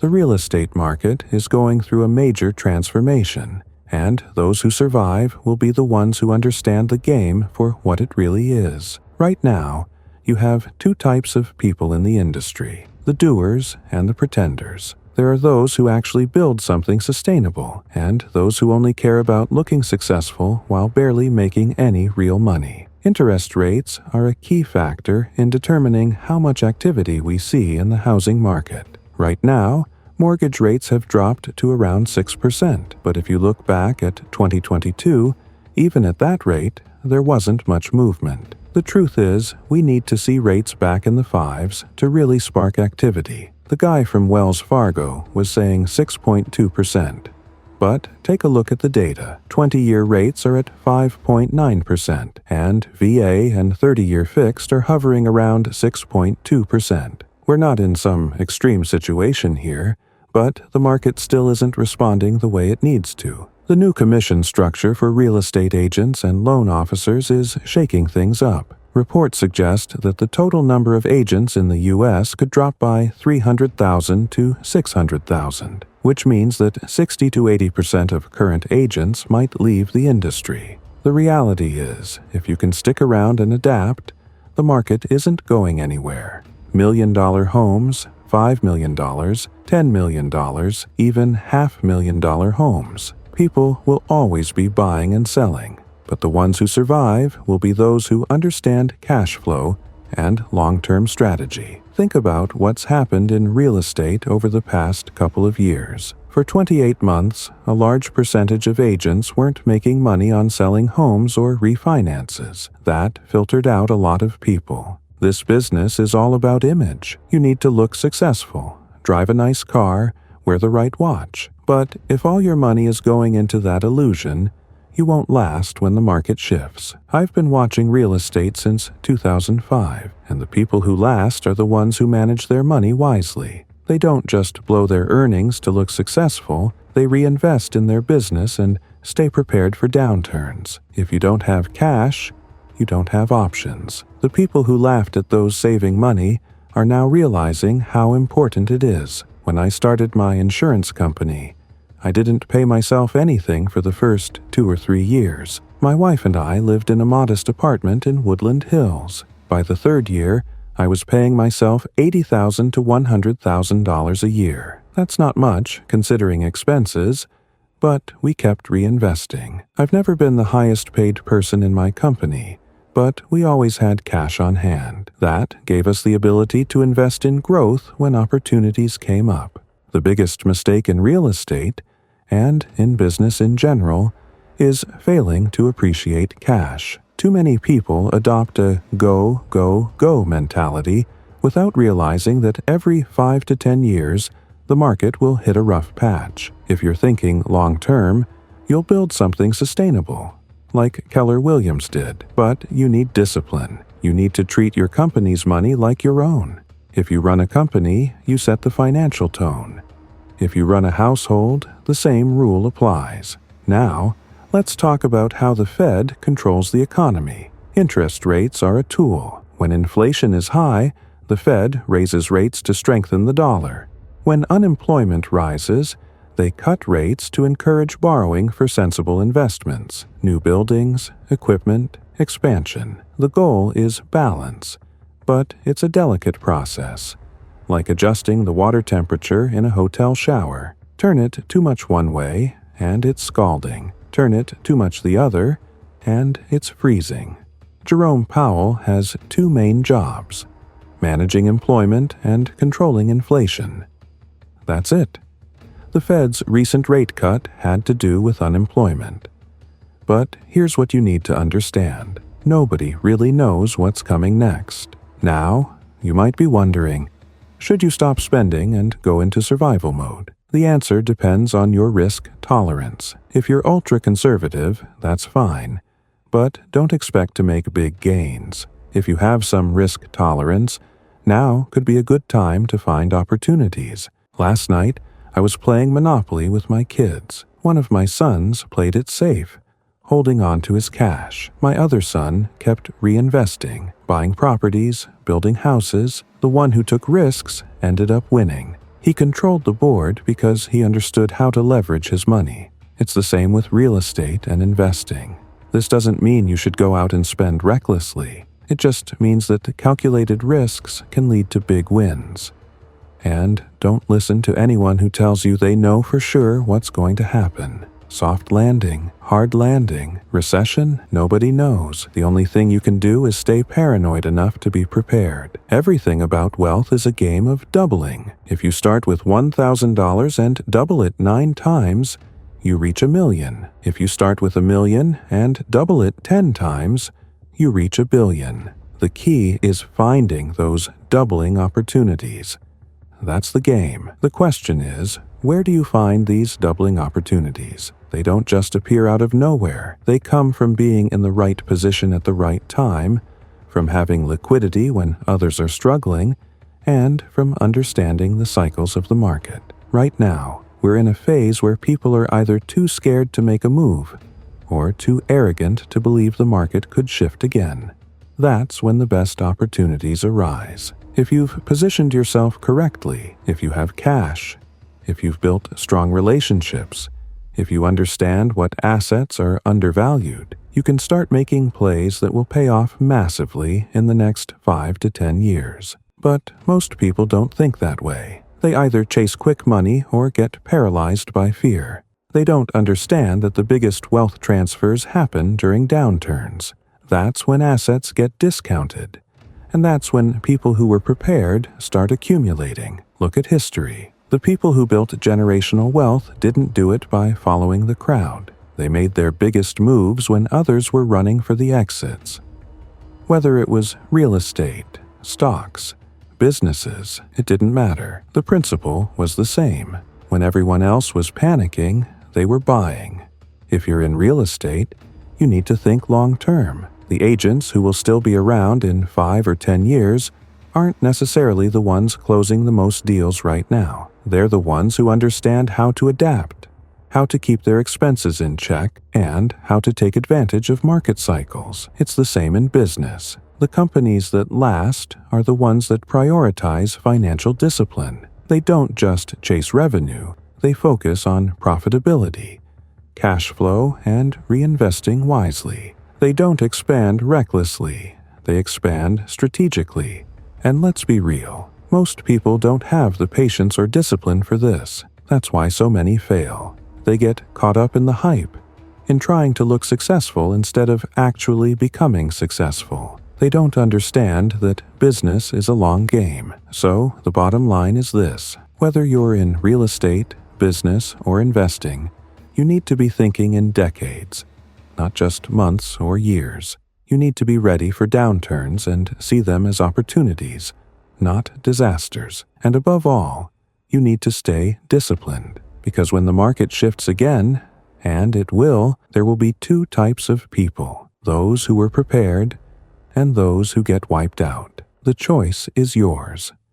The real estate market is going through a major transformation, and those who survive will be the ones who understand the game for what it really is. Right now, you have two types of people in the industry: the doers and the pretenders. There are those who actually build something sustainable, and those who only care about looking successful while barely making any real money. Interest rates are a key factor in determining how much activity we see in the housing market. Right now, mortgage rates have dropped to around 6%, but if you look back at 2022, even at that rate, there wasn't much movement. The truth is, we need to see rates back in the fives to really spark activity. The guy from Wells Fargo was saying 6.2%. But take a look at the data. 20-year rates are at 5.9%, and VA and 30-year fixed are hovering around 6.2%. We're not in some extreme situation here, but the market still isn't responding the way it needs to. The new commission structure for real estate agents and loan officers is shaking things up. Reports suggest that the total number of agents in the U.S. could drop by 300,000 to 600,000, which means that 60 to 80% of current agents might leave the industry. The reality is, if you can stick around and adapt, the market isn't going anywhere. $1-million homes, $5 million, $10 million, even $500,000 homes. People will always be buying and selling, but the ones who survive will be those who understand cash flow and long-term strategy. Think about what's happened in real estate over the past couple of years. For 28 months, a large percentage of agents weren't making money on selling homes or refinances. That filtered out a lot of people. This business is all about image. You need to look successful, drive a nice car, wear the right watch. But if all your money is going into that illusion, you won't last when the market shifts. I've been watching real estate since 2005, and the people who last are the ones who manage their money wisely. They don't just blow their earnings to look successful, they reinvest in their business and stay prepared for downturns. If you don't have cash, you don't have options. The people who laughed at those saving money are now realizing how important it is. When I started my insurance company, I didn't pay myself anything for the first 2 or 3 years. My wife and I lived in a modest apartment in Woodland Hills. By the 3rd year, I was paying myself $80,000 to $100,000 a year. That's not much, considering expenses, but we kept reinvesting. I've never been the highest paid person in my company, but we always had cash on hand. That gave us the ability to invest in growth when opportunities came up. The biggest mistake in real estate, and in business in general, is failing to appreciate cash. Too many people adopt a go, go, go mentality without realizing that every 5 to 10 years, the market will hit a rough patch. If you're thinking long-term, you'll build something sustainable, like Keller Williams did. But you need discipline. You need to treat your company's money like your own. If you run a company, you set the financial tone. If you run a household, the same rule applies. Now, let's talk about how the Fed controls the economy. Interest rates are a tool. When inflation is high, the Fed raises rates to strengthen the dollar. When unemployment rises, they cut rates to encourage borrowing for sensible investments, new buildings, equipment, expansion. The goal is balance, but it's a delicate process, like adjusting the water temperature in a hotel shower. Turn it too much one way, and it's scalding. Turn it too much the other, and it's freezing. Jerome Powell has 2 main jobs: managing employment and controlling inflation. That's it. The Fed's recent rate cut had to do with unemployment. But here's what you need to understand. Nobody really knows what's coming next. Now, you might be wondering, should you stop spending and go into survival mode? The answer depends on your risk tolerance. If you're ultra-conservative, that's fine, but don't expect to make big gains. If you have some risk tolerance, now could be a good time to find opportunities. Last night, I was playing Monopoly with my kids. One of my sons played it safe, holding on to his cash. My other son kept reinvesting, buying properties, building houses. The one who took risks ended up winning. He controlled the board because he understood how to leverage his money. It's the same with real estate and investing. This doesn't mean you should go out and spend recklessly. It just means that calculated risks can lead to big wins. And don't listen to anyone who tells you they know for sure what's going to happen. Soft landing, hard landing, recession, nobody knows. The only thing you can do is stay paranoid enough to be prepared. Everything about wealth is a game of doubling. If you start with $1,000 and double it 9 times, you reach $1 million. If you start with $1 million and double it 10 times, you reach $1 billion. The key is finding those doubling opportunities. That's the game. The question is, where do you find these doubling opportunities? They don't just appear out of nowhere. They come from being in the right position at the right time, from having liquidity when others are struggling, and from understanding the cycles of the market. Right now, we're in a phase where people are either too scared to make a move or too arrogant to believe the market could shift again. That's when the best opportunities arise. If you've positioned yourself correctly, if you have cash, if you've built strong relationships, if you understand what assets are undervalued, you can start making plays that will pay off massively in the next 5 to 10 years. But most people don't think that way. They either chase quick money or get paralyzed by fear. They don't understand that the biggest wealth transfers happen during downturns. That's when assets get discounted. And that's when people who were prepared start accumulating. Look at history. The people who built generational wealth didn't do it by following the crowd. They made their biggest moves when others were running for the exits. Whether it was real estate, stocks, businesses, it didn't matter. The principle was the same. When everyone else was panicking, they were buying. If you're in real estate, you need to think long term. The agents who will still be around in 5 or 10 years aren't necessarily the ones closing the most deals right now. They're the ones who understand how to adapt, how to keep their expenses in check, and how to take advantage of market cycles. It's the same in business. The companies that last are the ones that prioritize financial discipline. They don't just chase revenue, they focus on profitability, cash flow, and reinvesting wisely. They don't expand recklessly, they expand strategically. And let's be real, most people don't have the patience or discipline for this. That's why so many fail. They get caught up in the hype, in trying to look successful instead of actually becoming successful. They don't understand that business is a long game. So the bottom line is this: whether you're in real estate, business, or investing, you need to be thinking in decades, not just months or years. You need to be ready for downturns and see them as opportunities, not disasters. And above all, you need to stay disciplined, because when the market shifts again, and it will, there will be 2 types of people: those who were prepared and those who get wiped out. The choice is yours.